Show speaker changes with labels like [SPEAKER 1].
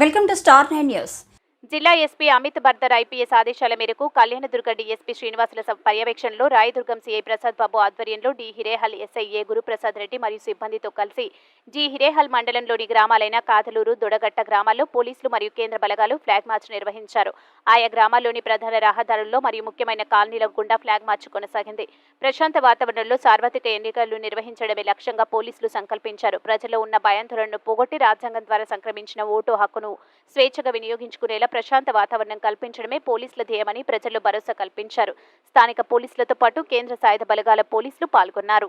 [SPEAKER 1] Welcome to star 9 news.
[SPEAKER 2] జిల్లా SP Amit Bardar IPS ఆదేశాల మేరకు కళ్యాణదుర్గ డీఎస్పీ శ్రీనివాసుల పర్యవేక్షణలో రాయదుర్గం సీఐ ప్రసాద్ బాబు ఆధ్వర్యంలో డి హిరేహల్ ఎస్ఐ ఏ గురుప్రసాద్ రెడ్డి మరియు సిబ్బందితో కలిసి జి హిరేహల్ మండలంలోని గ్రామాలైన కాతలూరు, దొడగట్ట గ్రామాల్లో పోలీసులు మరియు కేంద్ర బలగాలు ఫ్లాగ్ మార్చ్ నిర్వహించారు. ఆయా గ్రామాల్లోని ప్రధాన రహదారుల్లో మరియు ముఖ్యమైన కాలనీల గుండా ఫ్లాగ్ మార్చ్ కొనసాగింది. ప్రశాంత వాతావరణంలో సార్వత్రిక ఎన్నికలు నిర్వహించడమే లక్ష్యంగా పోలీసులు సంకల్పించారు. ప్రజల్లో ఉన్న భయాందోళనను పోగొట్టి రాజ్యాంగం ద్వారా సంక్రమించిన ఓటు హక్కును స్వేచ్ఛగా వినియోగించుకునేలా ప్రశాంత వాతావరణం కల్పించడమే పోలీసుల ధ్యేయమని ప్రజల్లో భరోసా కల్పించారు. స్థానిక పోలీసులతో పాటు కేంద్ర సాయుధ బలగాల పోలీసులు పాల్గొన్నారు.